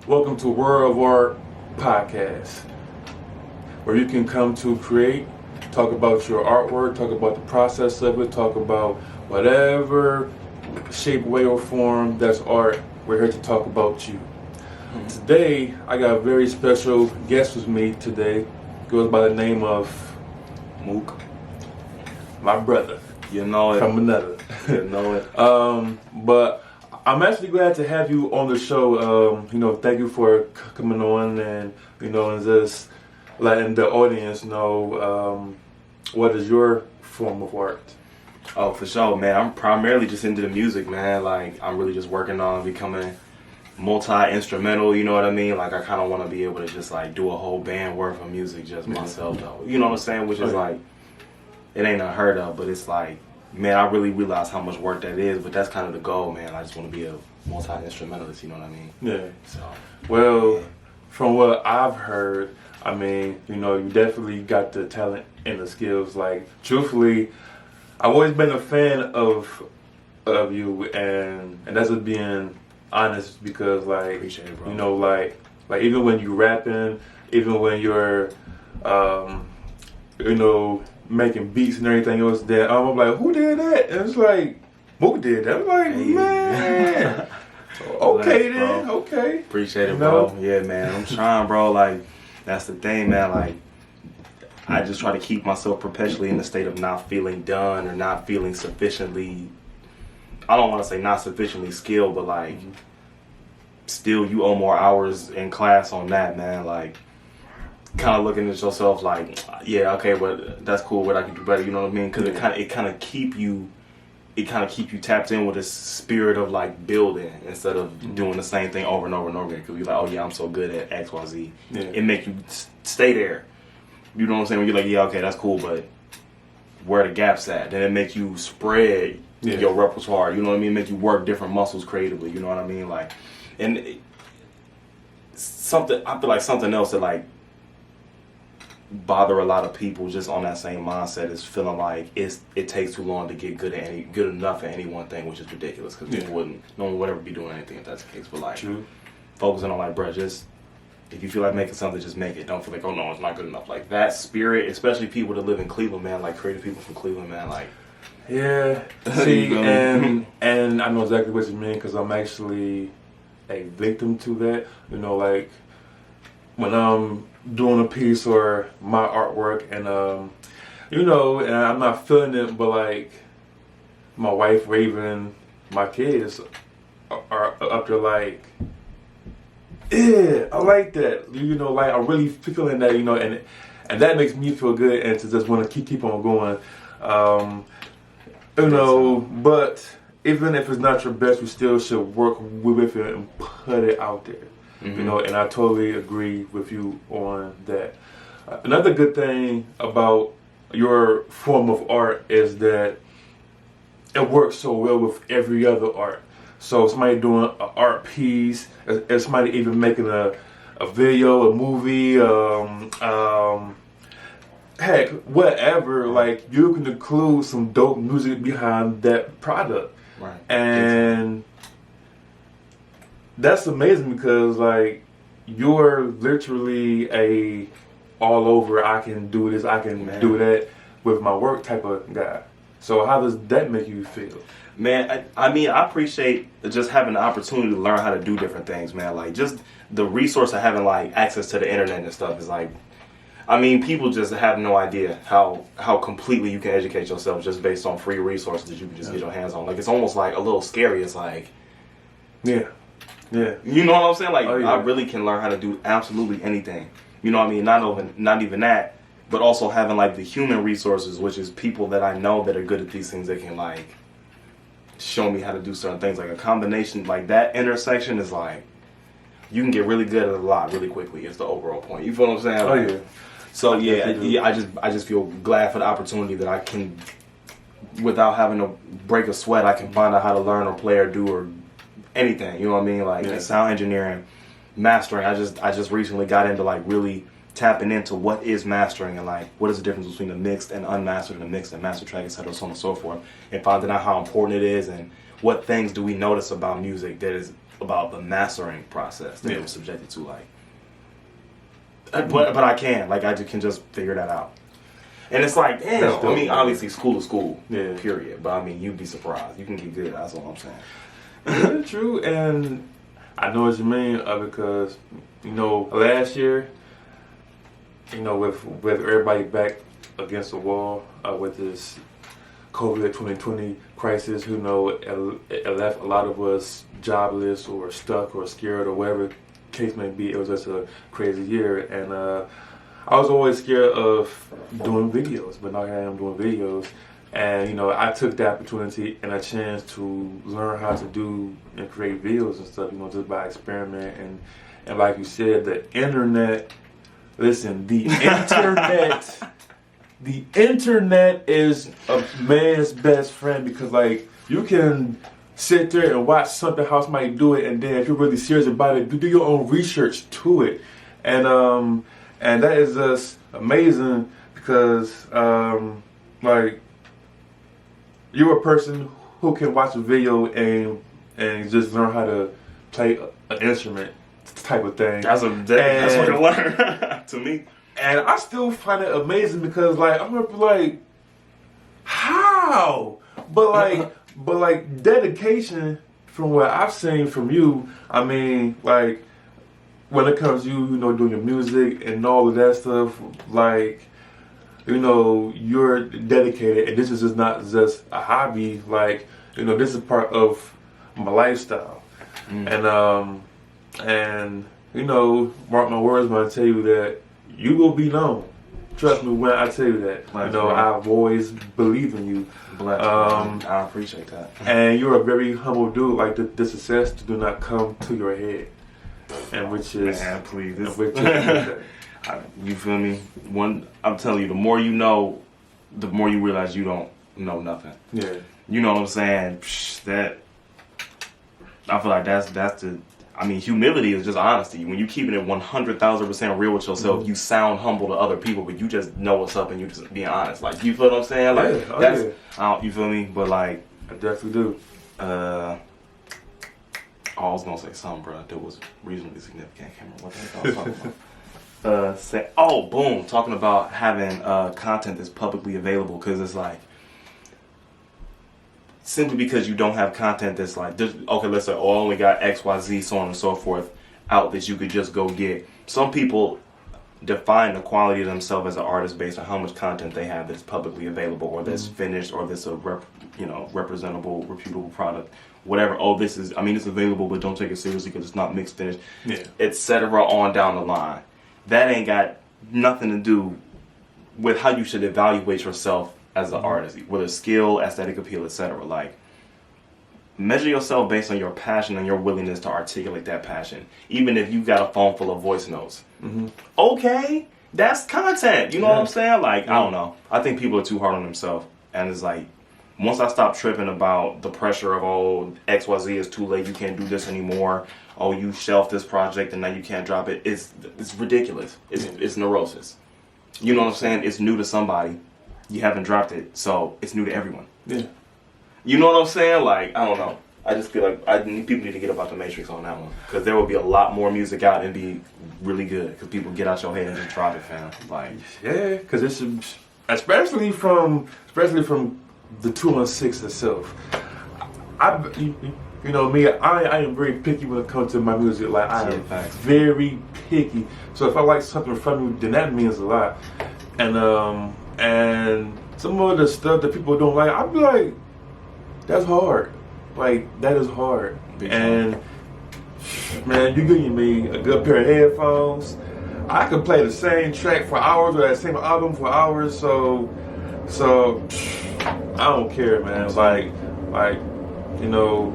Welcome to World of Art Podcast, where you can come to create, talk about your artwork, talk about the process of it, talk about whatever shape, way, or form that's art. We're here to talk about you. Today, I got a very special guest with me today. Goes by the name of Mook. my brother You know it. from another. You know it. But I'm actually glad to have you on the show. Thank you for coming on and just letting the audience know what is your form of art. Oh, for sure, man. I'm primarily just into the music, man. Like, I'm really just working on becoming multi-instrumental, you know what I mean? Like, I kind of want to be able to just, like, do a whole band worth of music just myself, though. You know what I'm saying? Which is, like, it ain't unheard of, but it's like, man, I really realize how much work that is, but that's kind of the goal, man. I just want to be a multi-instrumentalist, you know what I mean? Yeah. So, Well, from what I've heard, I mean, you definitely got the talent and the skills. Like, truthfully, I've always been a fan of you, and that's just being honest, because like, appreciate it, bro. like even when you rapping, even when you're making beats and everything else, that I'm like, who did that? And it's like, Mook did that. I'm like, Hey. man. Okay Bless, then, bro. okay. Appreciate it, You bro. know? Yeah, man. I'm trying, bro. Like, that's the thing, man. Like, I just try to keep myself perpetually in the state of not feeling done or not feeling sufficiently, I don't want to say not sufficiently skilled, but like, still you owe more hours in class on that, man. Like, kind of looking at yourself like, yeah, okay, but that's cool, what I can do better, you know what I mean? Because it kind of keep you tapped in with this spirit of like building instead of doing the same thing over and over and over again. Because you're like, oh yeah, I'm so good at X, Y, Z. Yeah. It make you stay there. You know what I'm saying? When you're like, yeah, okay, that's cool, but where the gaps at? Then it make you spread your repertoire. You know what I mean? Make you work different muscles creatively. You know what I mean? Like, and I feel like something else that like bother a lot of people just on that same mindset is feeling like it takes too long to get good enough at any one thing, which is ridiculous, because no one would ever be doing anything if that's the case. But like, focusing on like, bruh, just if you feel like making something, just make it. Don't feel like, oh no, it's not good enough. Like, that spirit, especially people that live in Cleveland, man, like creative people from Cleveland, man, like. Yeah. See, and I know exactly what you mean, because I'm actually a victim to that. Like when I'm doing a piece or my artwork, and and I'm not feeling it, but like my wife, Raven, my kids are up there like, yeah, I like that. Like I'm really feeling that, and that makes me feel good, and to just want to keep on going. But even if it's not your best, you still should work with it and put it out there. And I totally agree with you on that. Another good thing about your form of art is that it works so well with every other art. So somebody doing an art piece, and somebody even making a video, a movie, heck, whatever, like, you can include some dope music behind that product. Right. And that's amazing, because like, you're literally a all over, I can do this, I can do that with my work type of guy. So how does that make you feel? Man, I mean, I appreciate just having the opportunity to learn how to do different things, man. Like, just the resource of having like access to the internet and stuff is like, I mean, people just have no idea how completely you can educate yourself just based on free resources that you can just get your hands on. Like, it's almost like a little scary. It's like, yeah. You know what I'm saying? Like, yeah. I really can learn how to do absolutely anything. You know what I mean? Not even that, but also having like the human resources, which is people that I know that are good at these things that can like show me how to do certain things. Like, a combination, like that intersection is like, you can get really good at a lot really quickly. Is the overall point. You feel what I'm saying? Oh yeah. So I just feel glad for the opportunity that I can, without having to break a sweat, I can find out how to learn or play or do or anything. You know what I mean? Like, sound engineering, mastering. I just recently got into like really tapping into what is mastering and like what is the difference between the mixed and unmastered and the mixed and master track, etc., so on and so forth, and finding out how important it is and what things do we notice about music that is about the mastering process that it was subjected to, like. But I can just figure that out. And it's like, damn, I mean, obviously school is school, period. But I mean, you'd be surprised. You can get good, that's all I'm saying. Yeah, true, and I know what you mean, because, you know, last year, you know, with everybody back against the wall, with this COVID 2020 crisis, you know, it left a lot of us jobless or stuck or scared or whatever case may be. It was just a crazy year, and I was always scared of doing videos, but now I am doing videos, and you know, I took the opportunity and a chance to learn how to do and create videos and stuff, you know, just by experiment, and like you said, the internet. Listen, the internet. The internet is a man's best friend, because like you can sit there and watch something how somebody do it, and then if you're really serious about it, do your own research to it, and that is just amazing, because like you're a person who can watch a video and just learn how to play an instrument type of thing. That's what to learn to me. And I still find it amazing, because like I'm like, how? But like dedication, from what I've seen from you, I mean, like when it comes to you know, doing your music and all of that stuff, like, you know, you're dedicated, and this is just not just a hobby. Like, you know, this is part of my lifestyle, and you know, mark my words when I tell you that you will be known. Trust me when I tell you that. Bless, you know, I've always believed in you. Bless, I appreciate that. And you're a very humble dude. Like the success do not come to your head, and which is, man, please. You feel me? I'm telling you, the more you know, the more you realize you don't know nothing. Yeah. You know what I'm saying? That I feel like that's the. I mean, humility is just honesty. When you keeping it 100,000% real with yourself, you sound humble to other people, but you just know what's up and you just being honest. Like, you feel what I'm saying? Like, you feel me? But like, I definitely do. I was gonna say something, bro. That was reasonably significant. I can't remember what the heck I was talking about. Boom! Talking about having content that's publicly available, because it's like, simply because you don't have content that's like, okay, let's say, I only got XYZ, so on and so forth, out that you could just go get. Some people define the quality of themselves as an artist based on how much content they have that's publicly available, or that's finished, or that's a representable, reputable product, whatever. Oh, it's available, but don't take it seriously because it's not mixed, finished, etc. on down the line. That ain't got nothing to do with how you should evaluate yourself as an artist, whether skill, aesthetic appeal, etc. Like, measure yourself based on your passion and your willingness to articulate that passion. Even if you got a phone full of voice notes, okay, that's content. You know what I'm saying? Like, I don't know. I think people are too hard on themselves, and it's like, once I stop tripping about the pressure of, oh, XYZ is too late, you can't do this anymore. Oh, you shelved this project and now you can't drop it. It's ridiculous. It's neurosis. You know what I'm saying? It's new to somebody. You haven't dropped it, so it's new to everyone. Yeah. You know what I'm saying? Like, I don't know. I just feel like people need to get up out the matrix on that one, because there will be a lot more music out and be really good, because people get out your head and just drop it, fam. Like, yeah, because it's especially from the 216 itself. You know me, I am very picky when it comes to my music. Like, I am very picky. So if I like something from you, then that means a lot. And some of the stuff that people don't like, I'd be like, that's hard. Like, that is hard. And man, you give me a good pair of headphones, I could play the same track for hours, or that same album for hours. So I don't care, man. Like, you know,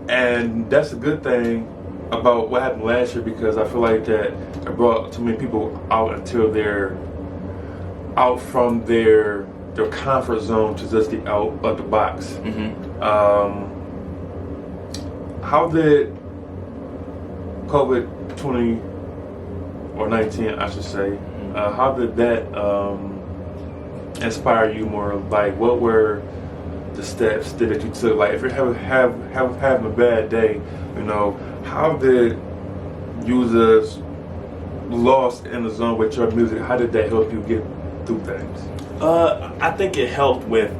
and that's a good thing about what happened last year, because I feel like that it brought too many people out until they're out from their comfort zone to just get out of the box. How did COVID-20 or 19, I should say, how did that inspire you more? Like, what were the steps that you took. Like if you're having a bad day, you know, how did users lost in the zone with your music? How did that help you get through things? I think it helped with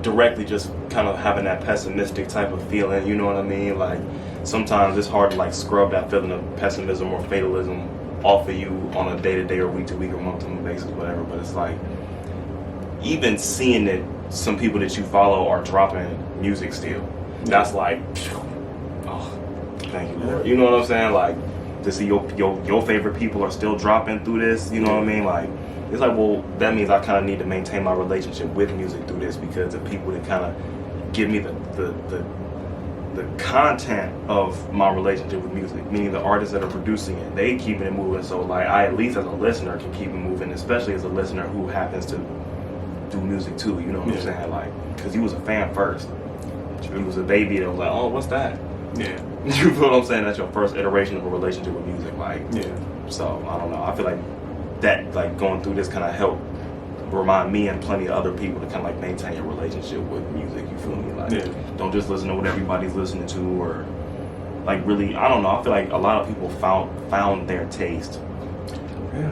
directly just kind of having that pessimistic type of feeling. You know what I mean? Like sometimes it's hard to like scrub that feeling of pessimism or fatalism off of you on a day-to-day or week-to-week or month-to-month basis, whatever. But it's like even seeing that some people that you follow are dropping music still. That's like, oh, thank you, Lord. You know what I'm saying? Like to see your favorite people are still dropping through this. You know what I mean? Like it's like, well, that means I kind of need to maintain my relationship with music through this, because the people that kind of give me the content of my relationship with music, meaning the artists that are producing it, they keeping it moving. So like I, at least as a listener, can keep it moving, especially as a listener who happens to do music too. You know what I'm saying? Like, because you was a fan first. You was a baby that was like, oh, what's that? Yeah. You feel what I'm saying? That's your first iteration of a relationship with music. Like, yeah. So I don't know. I feel like that, like going through this, kind of helped remind me and plenty of other people to kind of like maintain your relationship with music. You feel me? Like, don't just listen to what everybody's listening to, or like really, I don't know. I feel like a lot of people found their taste. Yeah.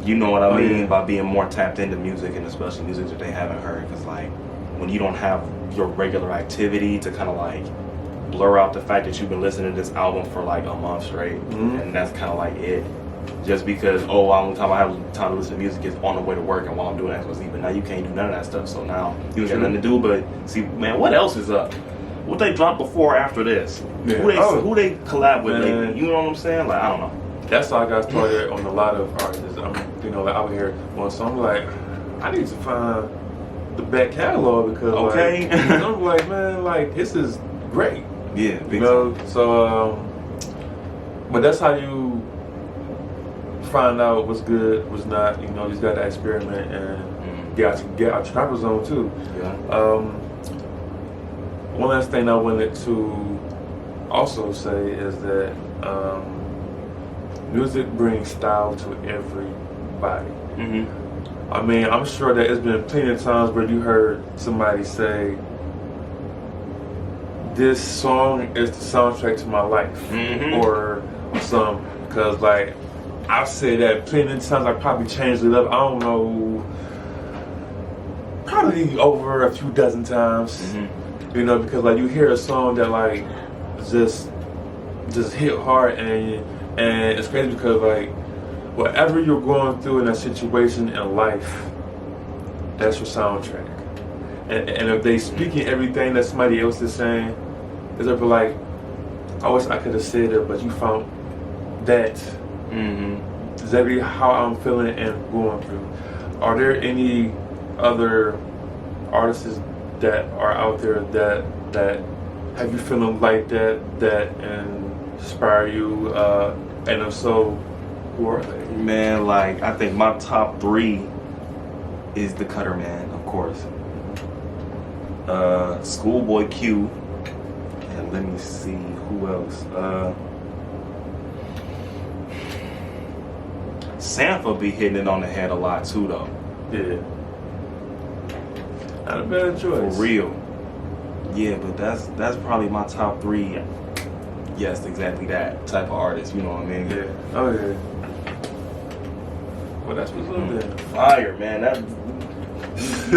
You know what I mean? By being more tapped into music, and especially music that they haven't heard. Because like when you don't have your regular activity to kind of like blur out the fact that you've been listening to this album for like a month straight, and that's kind of like it. Just because, oh, the only time I have time to listen to music is on the way to work and while I'm doing X, Y, Z. But now you can't do none of that stuff. So now you ain't got nothing to do but see, man, what else is up? What they dropped before or after this? Yeah. Who they collab with lately? You know what I'm saying? Like, I don't know. That's how I got started on a lot of artists. You know, like out here one song, I'm like, I need to find the back catalog, because like, I'm like, man, like this is great. Yeah, you know. So, but that's how you find out what's good, what's not. You know, you just got to experiment and get out your comfort zone too. Yeah. One last thing I wanted to also say is that music brings style to everybody. I mean, I'm sure that it's been plenty of times where you heard somebody say, this song is the soundtrack to my life, or some, because like I've said that plenty of times. I probably changed it up, I don't know, probably over a few dozen times. You know, because like you hear a song that like just hit hard, and it's crazy because like whatever you're going through in a situation in life, that's your soundtrack. And if they speaking everything that somebody else is saying, it's like, I wish I could have said it, but you found that exactly how I'm feeling and going through. Are there any other artists that are out there that have you feeling like that inspire you? And if so, who are they? Man, like I think my top 3 is the Cutter Man, of course. Schoolboy Q, and let me see who else. Sanford be hitting it on the head a lot too, though. Yeah, not a bad choice. For real. Yeah, but that's probably my top 3. Yes, exactly that type of artist. You know what I mean? Yeah. Oh yeah. Well, that's what's up there. Fire, man. That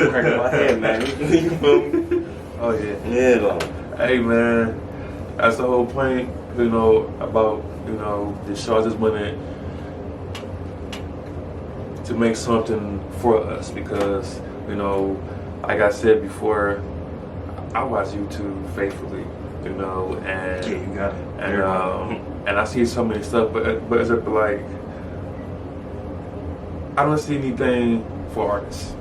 cracking my head, man. You feel me? Oh yeah. Yeah, though. Hey man, that's the whole point. You know about the show. I just wanted to make something for us because like I said before, I watch YouTube faithfully. And yeah, you got it. And I see so many stuff, but it's like I don't see anything for artists.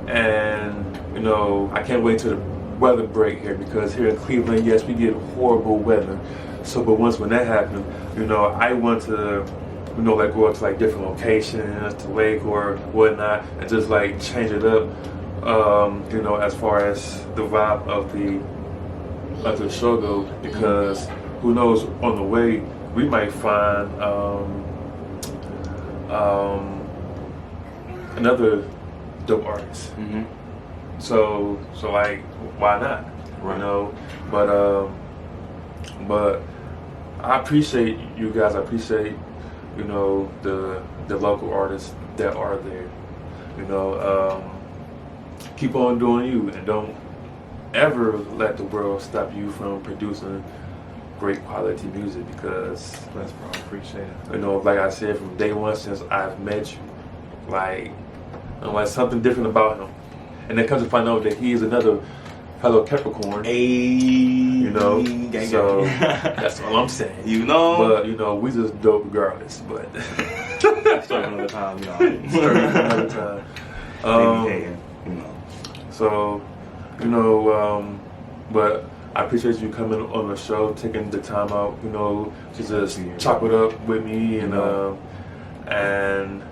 And I can't wait till the weather break here, because here in Cleveland, yes, we get horrible weather. So, but once when that happens, I want to, like go to like different locations, to lake or whatnot, and just like change it up. As far as the vibe of the show goes, because who knows, on the way we might find another dope artist. So like, why not? Right. You know, but I appreciate you guys. I appreciate, you know, the local artists that are there. You know, keep on doing you, and don't ever let the world stop you from producing great quality music, because Bless, bro. Appreciate it. you know, like I said, from day one since I've met you, like, I'm like something different about him, and then comes to find out that he is another fellow Capricorn. Hey, You know, gang, so gang. that's all I'm saying. You know, But you know, we just dope regardless. But start another time, you know. Start another time. You know. So, you know, but I appreciate you coming on the show, taking the time out, you know, to just chop it up with me, and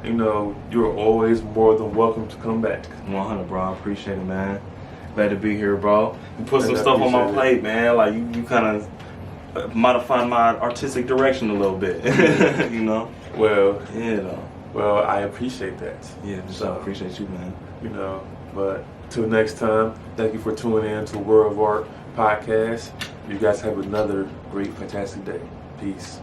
you know, you're always more than welcome to come back. 100, bro. I appreciate it, man. Glad to be here, bro. You put some I stuff on my appreciate plate, man. Like you kind of modified my artistic direction a little bit. You know. Well, You know. well, I appreciate that. Yeah, just So, appreciate you, man. You know, but till next time, thank you for tuning in to World of Art podcast. You guys have another great, fantastic day. Peace.